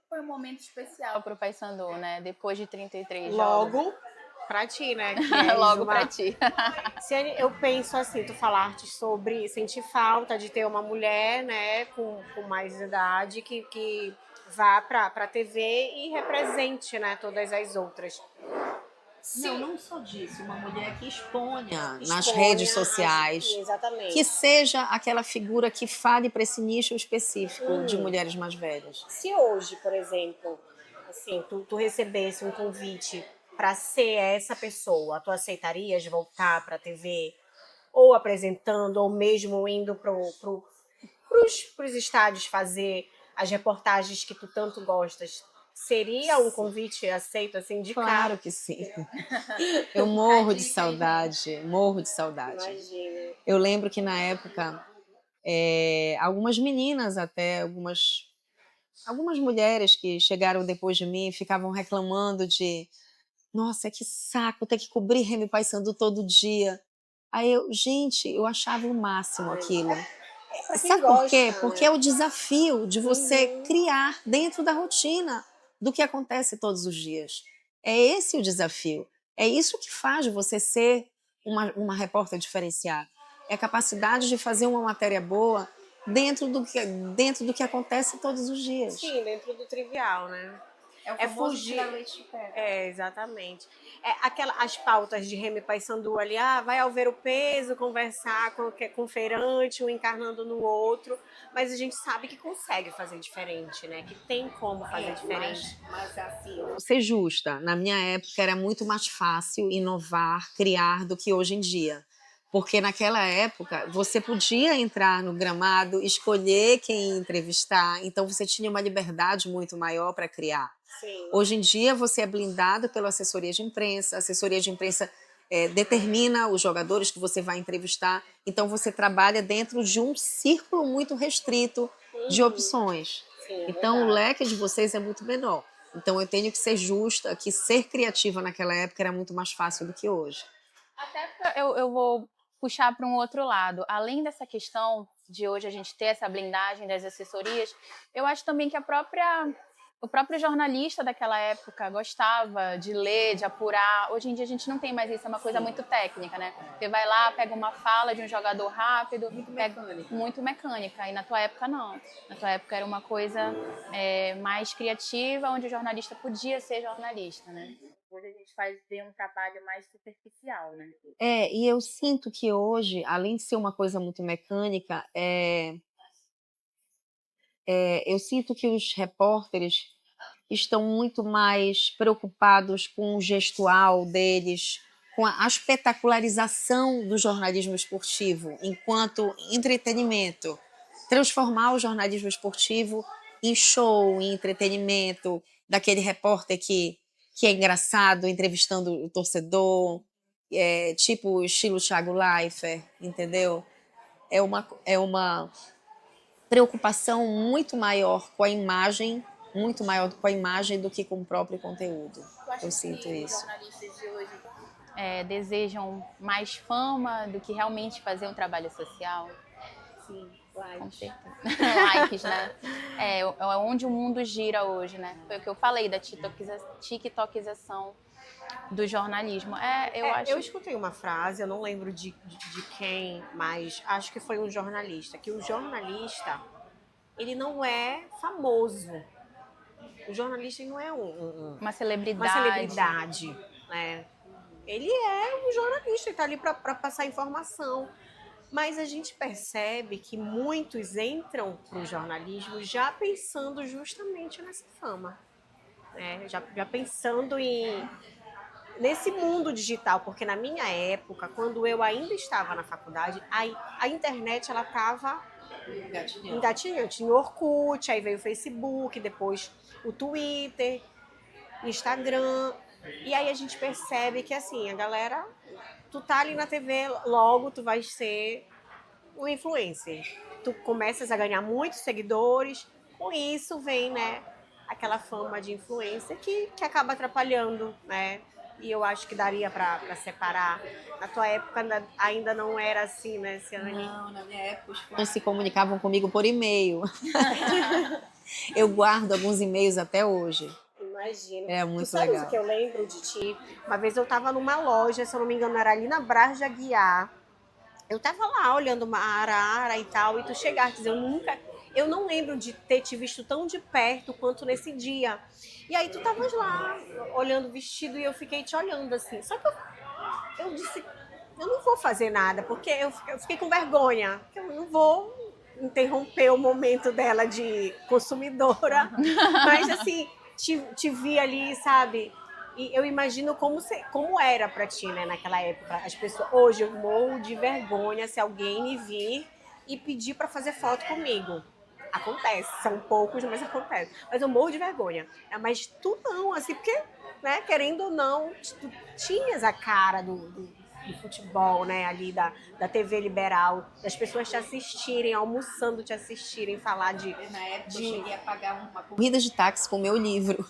Foi um momento especial para o Paysandu, né? Depois de 33 Logo jogos. pra ti, né? Logo pra ti. Ciane, eu penso assim, tu falaste sobre sentir falta de ter uma mulher, né, com mais idade que vá pra TV e represente, né, todas as outras. Não só disso, uma mulher que exponha nas redes sociais, exatamente. que seja aquela figura que fale para esse nicho específico de mulheres mais velhas. Se hoje, por exemplo, assim, tu recebesse um convite para ser essa pessoa, tu aceitarias voltar para a TV, ou apresentando, ou mesmo indo pros estádios fazer as reportagens que tu tanto gostas? Seria um convite aceito assim de Claro cara? que sim. Eu morro de saudade, morro de saudade. Imagina. Eu lembro que na época, algumas meninas até, algumas mulheres que chegaram depois de mim ficavam reclamando de nossa, que saco ter que cobrir Remo e Paysandu todo dia. Aí eu achava o máximo aquilo. Sabe por quê? Porque é o desafio de você criar dentro da rotina do que acontece todos os dias. É esse o desafio. É isso que faz você ser uma repórter diferenciada. É a capacidade de fazer uma matéria boa dentro do que acontece todos os dias. Sim, dentro do trivial, né? É fugir. Exatamente. As pautas de Remo e Paysandu ali, vai ao ver o peso, conversar com o feirante, um encarnando no outro, mas a gente sabe que consegue fazer diferente, né? Que tem como fazer diferente. Mas assim, vou ser justa, na minha época era muito mais fácil inovar, criar do que hoje em dia. Porque naquela época você podia entrar no gramado, escolher quem entrevistar, então você tinha uma liberdade muito maior para criar. Sim. Hoje em dia você é blindado pela assessoria de imprensa determina os jogadores que você vai entrevistar. Então, você trabalha dentro de um círculo muito restrito de opções. Sim, é Então, o verdade. leque de vocês é muito menor. Então, eu tenho que ser justa, que ser criativa naquela época era muito mais fácil do que hoje. Até eu vou puxar para um outro lado. Além dessa questão de hoje a gente ter essa blindagem das assessorias, eu acho também que o próprio jornalista daquela época gostava de ler, de apurar. Hoje em dia a gente não tem mais isso, é uma coisa muito técnica, né? Você vai lá, pega uma fala de um jogador rápido, muito mecânica. E na tua época não. Na tua época era uma coisa mais criativa, onde o jornalista podia ser jornalista, né? Hoje a gente vê um trabalho mais superficial, né? E eu sinto que hoje, além de ser uma coisa muito mecânica, eu sinto que os repórteres estão muito mais preocupados com o gestual deles, com a espetacularização do jornalismo esportivo enquanto entretenimento. Transformar o jornalismo esportivo em show, em entretenimento, daquele repórter que é engraçado, entrevistando o torcedor, tipo estilo Thiago Leifert, entendeu? É uma preocupação muito maior com a imagem, muito maior com a imagem do que com o próprio conteúdo. Eu sinto isso. Os jornalistas de hoje desejam mais fama do que realmente fazer um trabalho social? Sim, Com certeza. Likes, né? É onde o mundo gira hoje, né? Foi o que eu falei da tiktokização do jornalismo. Eu escutei uma frase, eu não lembro de quem, mas acho que foi um jornalista, que o jornalista, ele não é famoso. O jornalista ele não é uma celebridade. uma celebridade, né? Ele é um jornalista, ele está ali para passar informação. Mas a gente percebe que muitos entram para o jornalismo já pensando justamente nessa fama, né? Já pensando nesse mundo digital, porque na minha época, quando eu ainda estava na faculdade, a internet ela estava engatinhando. Tinha o Orkut, aí veio o Facebook, depois o Twitter, Instagram. E aí a gente percebe que assim, a galera, tu tá ali na TV, logo tu vai ser um influencer. Tu começas a ganhar muitos seguidores, com isso vem, né, aquela fama de influencer que acaba atrapalhando, né? E eu acho que daria para separar. Na tua época ainda não era assim, né, Ciane? Não, na minha época os fãs se comunicavam comigo por e-mail. Eu guardo alguns e-mails até hoje. Imagino. É muito tu sabes legal. o que eu lembro de ti? Uma vez eu estava numa loja, se eu não me engano, era ali na Brás de Aguiar. Eu tava lá olhando uma arara e tal, e tu chegaste, eu não lembro de ter te visto tão de perto quanto nesse dia. E aí tu tavas lá, olhando o vestido, e eu fiquei te olhando assim. Só que eu disse, eu não vou fazer nada, porque eu fiquei com vergonha. Eu não vou interromper o momento dela de consumidora. Mas assim, te vi ali, sabe? E eu imagino como era pra ti, né, naquela época. As pessoas, hoje eu morro de vergonha se alguém me vir e pedir pra fazer foto comigo. Acontece, são poucos, mas acontece. Mas eu morro de vergonha. Mas tu não, assim, porque, né, querendo ou não, tu tinhas a cara do futebol, né, ali da TV liberal, das pessoas te assistirem, almoçando, te assistirem, falar de... Na época eu cheguei a pagar uma corrida de táxi com o meu livro.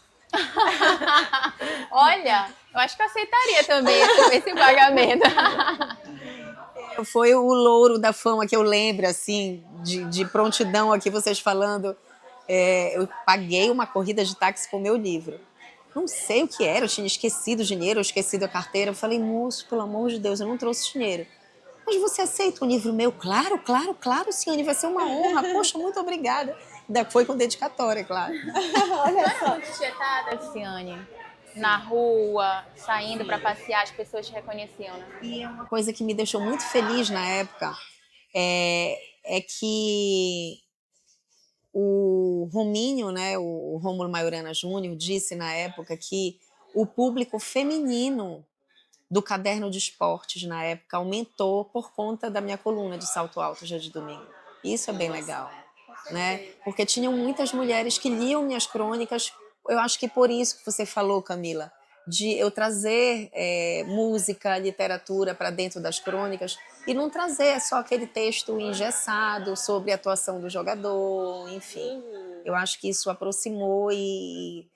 Olha, eu acho que eu aceitaria também esse pagamento. Foi o louro da fama que eu lembro, assim, de prontidão aqui, vocês falando. Eu paguei uma corrida de táxi com o meu livro. Não sei o que era, eu tinha esquecido o dinheiro, eu esquecido a carteira. Eu falei, moço, pelo amor de Deus, eu não trouxe dinheiro. Mas você aceita um livro meu? Claro, claro, claro, Ciane, vai ser uma honra. Poxa, muito obrigada. Ainda foi com dedicatória, claro. Olha só. Tietada, Ciane, na rua, saindo para passear, as pessoas te reconheciam, né? E é uma coisa que me deixou muito feliz na época, é que o Rominho, né, o Rômulo Maiorana Júnior, disse na época que o público feminino do Caderno de Esportes, na época, aumentou por conta da minha coluna de salto alto dia de domingo. Isso é bem legal, né? Porque tinham muitas mulheres que liam minhas crônicas. Eu acho que por isso que você falou, Camila, de eu trazer música, literatura para dentro das crônicas e não trazer só aquele texto engessado sobre a atuação do jogador, enfim. Eu acho que isso aproximou e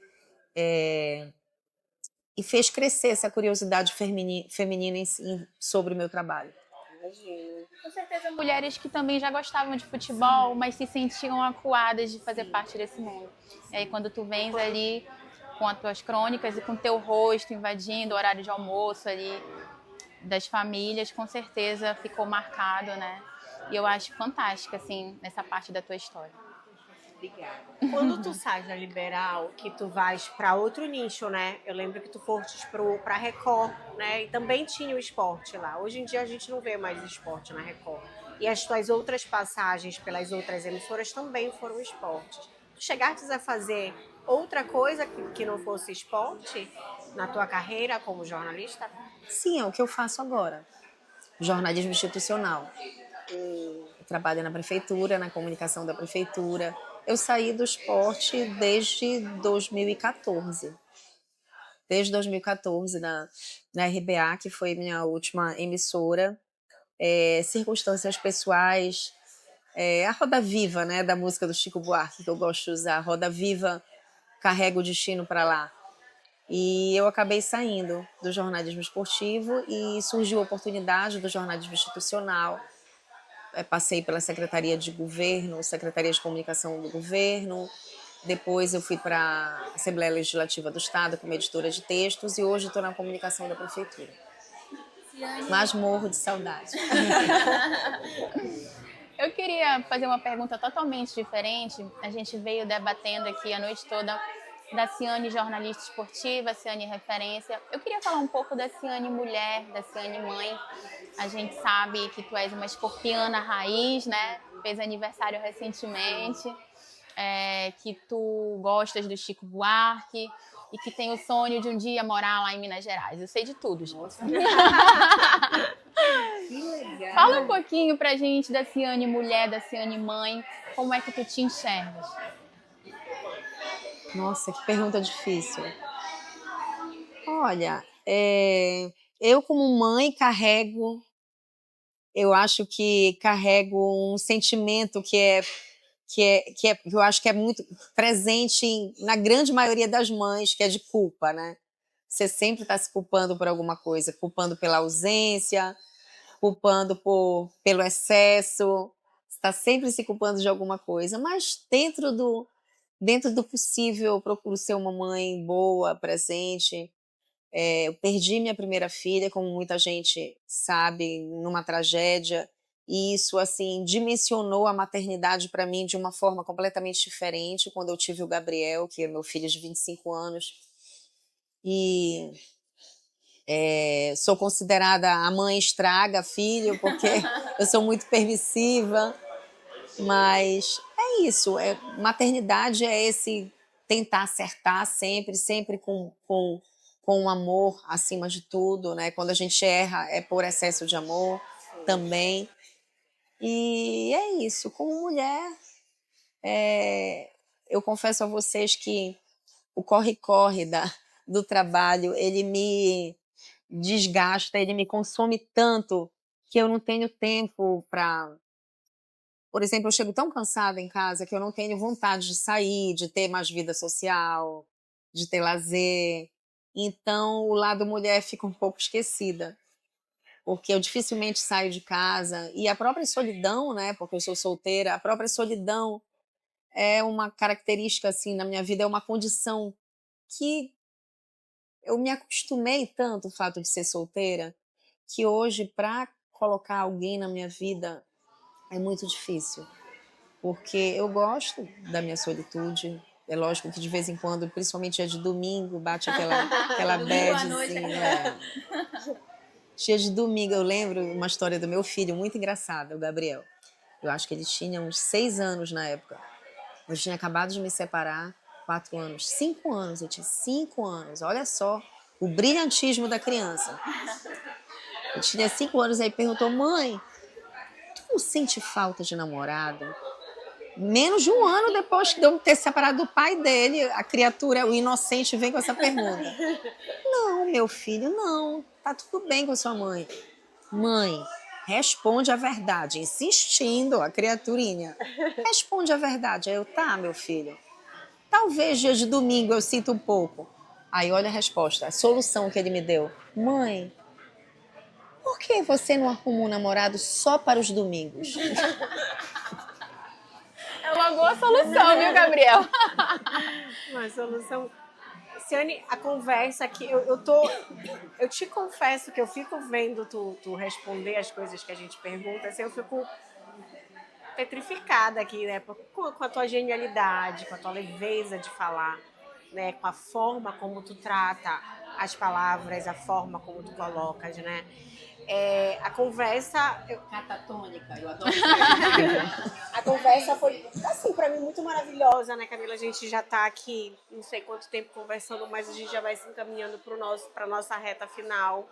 fez crescer essa curiosidade feminina sobre o meu trabalho. Com certeza, mulheres que também já gostavam de futebol, mas se sentiam acuadas de fazer parte desse mundo. E aí, quando tu vens ali com as tuas crônicas e com teu rosto invadindo o horário de almoço ali das famílias, com certeza ficou marcado, né? E eu acho fantástica, assim, nessa parte da tua história. Obrigada. Quando tu sais da Liberal, que tu vais para outro nicho, né? Eu lembro que tu fostes para Record, né? E também tinha o esporte lá. Hoje em dia a gente não vê mais esporte na Record. E as tuas outras passagens pelas outras emissoras também foram esportes. Tu chegastes a fazer outra coisa que não fosse esporte na tua carreira como jornalista? Sim, é o que eu faço agora. Jornalismo institucional. Eu trabalho na prefeitura, na comunicação da prefeitura. Eu saí do esporte desde 2014. Desde 2014, na RBA, que foi minha última emissora. Circunstâncias pessoais, a roda viva, né, da música do Chico Buarque, que eu gosto de usar. A roda viva carrega o destino para lá. E eu acabei saindo do jornalismo esportivo e surgiu a oportunidade do jornalismo institucional. Passei pela Secretaria de Governo, Secretaria de Comunicação do Governo. Depois eu fui para a Assembleia Legislativa do Estado como editora de textos e hoje estou na comunicação da prefeitura. Mas morro de saudade. Eu queria fazer uma pergunta totalmente diferente. A gente veio debatendo aqui a noite toda da Ciane jornalista esportiva, Ciane referência. Eu queria falar um pouco da Ciane mulher, da Ciane mãe. A gente sabe que tu és uma escorpiana raiz, né? Fez aniversário recentemente, que tu gostas do Chico Buarque e que tem o sonho de um dia morar lá em Minas Gerais. Eu sei de tudo, gente. Que legal. Fala um pouquinho pra gente da Ciane mulher, da Ciane mãe. Como é que tu te enxergas? Nossa, que pergunta difícil. Olha, eu como mãe eu acho que carrego um sentimento que eu acho que é muito presente na grande maioria das mães, que é de culpa, né? Você sempre está se culpando por alguma coisa, culpando pela ausência, culpando pelo excesso, está sempre se culpando de alguma coisa, mas dentro do possível, eu procuro ser uma mãe boa, presente. Eu perdi minha primeira filha, como muita gente sabe, numa tragédia, e isso assim dimensionou a maternidade para mim de uma forma completamente diferente quando eu tive o Gabriel, que é meu filho de 25 anos. E sou considerada a mãe estraga filho, porque eu sou muito permissiva, mas é isso, maternidade é esse tentar acertar sempre, sempre com amor acima de tudo, né? Quando a gente erra é por excesso de amor também. E é isso, como mulher, eu confesso a vocês que o corre-corre do trabalho, ele me desgasta, ele me consome tanto que eu não tenho tempo para... Por exemplo, eu chego tão cansada em casa que eu não tenho vontade de sair, de ter mais vida social, de ter lazer. Então, o lado mulher fica um pouco esquecida, porque eu dificilmente saio de casa. E a própria solidão, né, porque eu sou solteira, a própria solidão é uma característica, assim, na minha vida, é uma condição que eu me acostumei tanto, o fato de ser solteira, que hoje, para colocar alguém na minha vida, é muito difícil. Porque eu gosto da minha solitude. É lógico que de vez em quando, principalmente dia de domingo, bate aquela badzinha. Dia de domingo, eu lembro uma história do meu filho, muito engraçada, o Gabriel. Eu acho que ele tinha uns 6 anos na época. Eu tinha acabado de me separar, 4 anos. 5 anos, eu tinha 5 anos. Olha só o brilhantismo da criança. Eu tinha 5 anos, aí perguntou, mãe, tu não sente falta de namorado? Menos de um ano depois de eu ter separado do pai dele, a criatura, o inocente, vem com essa pergunta. Não, meu filho, não. Tá tudo bem com a sua mãe. Mãe, responde a verdade. Insistindo, a criaturinha. Responde a verdade. Aí eu, tá, meu filho. Talvez dia de domingo eu sinta um pouco. Aí olha a resposta, a solução que ele me deu. Mãe, por que você não arruma um namorado só para os domingos? É uma boa solução, viu, Gabriel? Uma solução. Ciane, a conversa aqui, eu te confesso que eu fico vendo tu responder as coisas que a gente pergunta, assim, eu fico petrificada aqui, né? Com a tua genialidade, com a tua leveza de falar, né? Com a forma como tu trata as palavras, a forma como tu colocas, né? A conversa... Catatônica, eu adoro. A conversa foi, assim, pra mim, muito maravilhosa, né, Camila? A gente já tá aqui, não sei quanto tempo conversando, mas a gente já vai se encaminhando pra nossa reta final.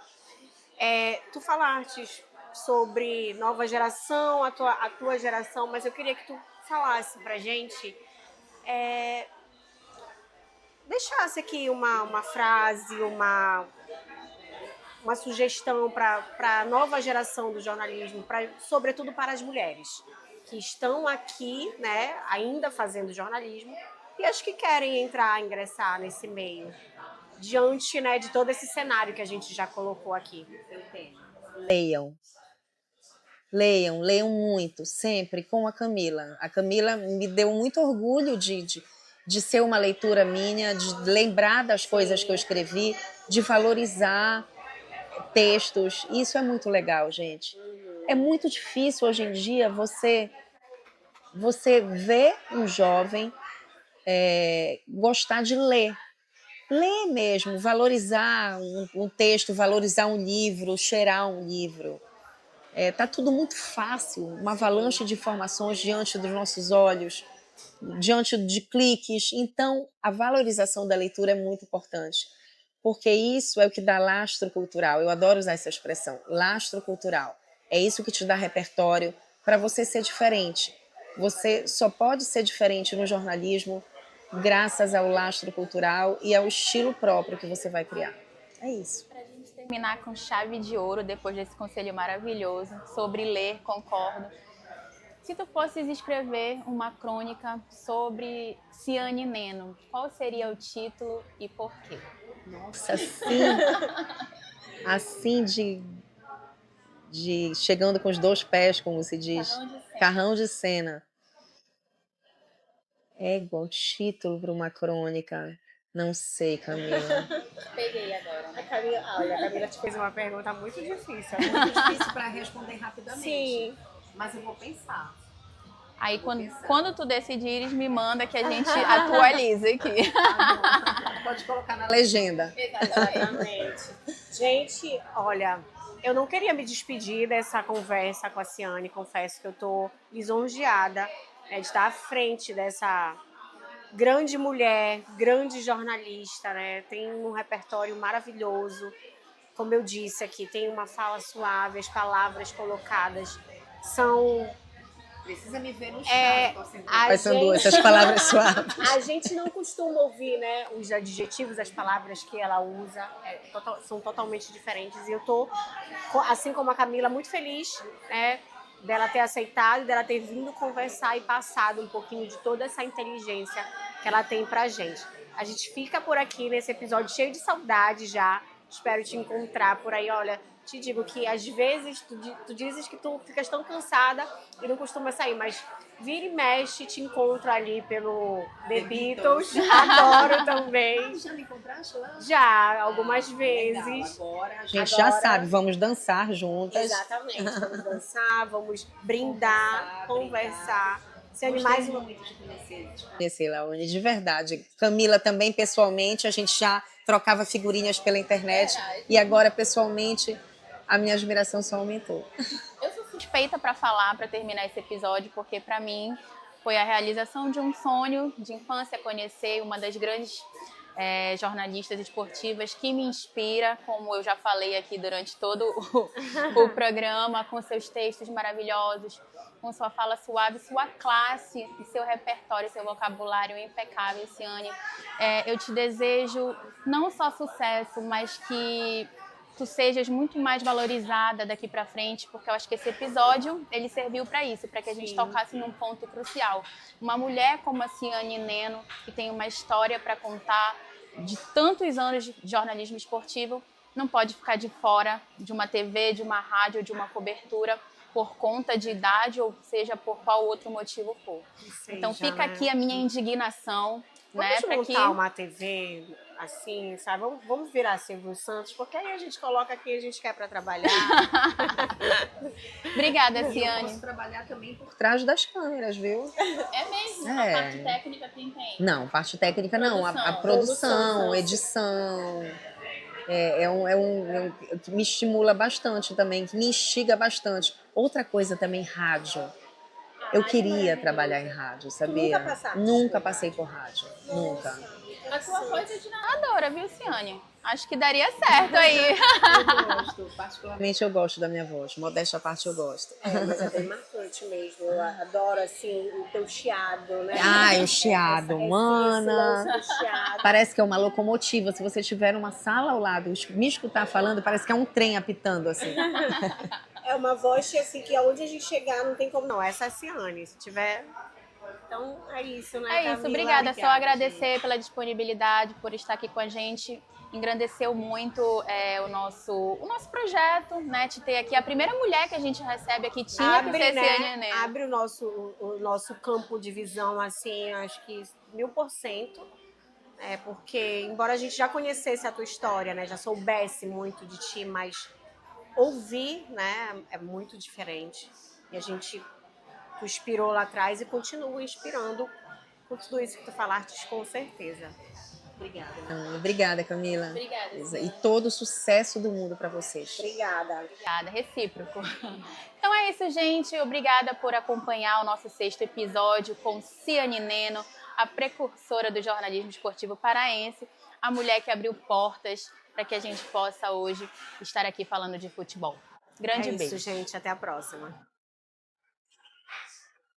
Tu falaste sobre nova geração, a tua geração, mas eu queria que tu falasse pra gente, deixasse aqui uma frase, uma sugestão para a nova geração do jornalismo, sobretudo para as mulheres que estão aqui, né, ainda fazendo jornalismo e as que querem ingressar nesse meio, diante, né, de todo esse cenário que a gente já colocou aqui. Leiam. Leiam, leiam muito, sempre com a Camila. A Camila me deu muito orgulho de ser uma leitura minha, de lembrar das coisas que eu escrevi, de valorizar textos. Isso é muito legal, gente. É muito difícil hoje em dia você ver um jovem gostar de ler. Ler mesmo, valorizar um texto, valorizar um livro, cheirar um livro. Tá tudo muito fácil, uma avalanche de informações diante dos nossos olhos, diante de cliques. Então, a valorização da leitura é muito importante, porque isso é o que dá lastro cultural. Eu adoro usar essa expressão, lastro cultural. É isso que te dá repertório para você ser diferente. Você só pode ser diferente no jornalismo graças ao lastro cultural e ao estilo próprio que você vai criar. É isso. Pra gente terminar com chave de ouro, depois desse conselho maravilhoso sobre ler, concordo. Se tu fosses escrever uma crônica sobre Ciane Neno, qual seria o título e por quê? Nossa, assim de chegando com os dois pés, como se diz. Carrão de cena. É igual título para uma crônica. Não sei, Camila. Peguei agora. A Camila te fez uma pergunta muito difícil. É muito difícil para responder rapidamente. Sim. Mas eu vou pensar. Aí quando tu decidires, me manda que a gente atualiza aqui. Pode colocar na legenda. Exatamente. Gente, olha, eu não queria me despedir dessa conversa com a Ciane, confesso que eu tô lisonjeada, né, de estar à frente dessa grande mulher, grande jornalista, né? Tem um repertório maravilhoso, como eu disse aqui, tem uma fala suave, as palavras colocadas são... Precisa me ver no Passando essas palavras suaves. A gente não costuma ouvir, né, os adjetivos, as palavras que ela usa, são totalmente diferentes. E eu tô, assim como a Camila, muito feliz, né, dela ter aceitado, dela ter vindo conversar e passado um pouquinho de toda essa inteligência que ela tem pra gente. A gente fica por aqui nesse episódio cheio de saudade já. Espero te encontrar por aí. Olha, te digo que às vezes tu dizes que tu ficas tão cansada e não costuma sair, mas vira e mexe, te encontro ali pelo The Beatles. Adoro também. Já me encontraste lá? Já, algumas vezes. Legal. Agora a gente já sabe, vamos dançar juntas. Exatamente, vamos dançar, vamos brindar, conversar. Sendo mais uma... Conhecer, Laone, de verdade. Camila também, pessoalmente, a gente já trocava figurinhas pela internet e agora, pessoalmente, a minha admiração só aumentou. Eu sou suspeita para falar, para terminar esse episódio, porque para mim foi a realização de um sonho de infância, conhecer uma das grandes jornalistas esportivas que me inspira, como eu já falei aqui durante todo o programa, com seus textos maravilhosos, com sua fala suave, sua classe, seu repertório, seu vocabulário impecável, Ciane. Eu te desejo não só sucesso, mas que tu sejas muito mais valorizada daqui pra frente, porque eu acho que esse episódio, ele serviu para isso, para que a gente tocasse num ponto crucial. Uma mulher como a Ciane Neno, que tem uma história para contar de tantos anos de jornalismo esportivo, não pode ficar de fora de uma TV, de uma rádio, de uma cobertura, por conta de idade ou seja por qual outro motivo for. Então fica aqui a minha indignação, Vamos né, montar uma TV assim, sabe? Vamos virar Silvio Santos, porque aí a gente coloca quem a gente quer para trabalhar. Obrigada, Ciane. Eu posso trabalhar também por trás das câmeras, viu? É mesmo? A parte técnica quem tem? Não, parte técnica não. A produção, edição. Que me estimula bastante também, que me instiga bastante. Outra coisa também, rádio. Eu queria trabalhar em rádio, sabia? Nunca passaste? Nunca passei por rádio. Nunca. A tua coisa de narradora, viu, Ciane? Acho que daria certo aí. Eu gosto, Particularmente eu gosto da minha voz. Modéstia à parte eu gosto. mas é bem marcante mesmo. Eu adoro, assim, o teu chiado, né? Ai, o chiado, mana. Esse chiado. Parece que é uma locomotiva. Se você tiver numa sala ao lado, me escutar falando, parece que é um trem apitando, assim. É uma voz assim, que aonde a gente chegar não tem como não. Essa é a Ciane, se tiver... Então é isso, né, É isso, Camila? obrigada. Só agradecer pela disponibilidade, por estar aqui com a gente. Engrandeceu muito o nosso projeto, né? De ter aqui a primeira mulher que a gente recebe aqui, tinha que ser Ciane Neno. Abre o nosso campo de visão, assim, acho que 1000%. Porque, embora a gente já conhecesse a tua história, né? Já soubesse muito de ti, mas ouvir, né? É muito diferente. E a gente tu inspirou lá atrás e continua inspirando com tudo isso que tu falaste, com certeza. Obrigada. Obrigada, Camila. Obrigada, E todo o sucesso do mundo para vocês. Obrigada. Obrigada, recíproco. Então é isso, gente. Obrigada por acompanhar o nosso 6º episódio com Ciane Neno, a precursora do jornalismo esportivo paraense, a mulher que abriu portas para que a gente possa hoje estar aqui falando de futebol. Grande beijo. É isso, gente. Até a próxima.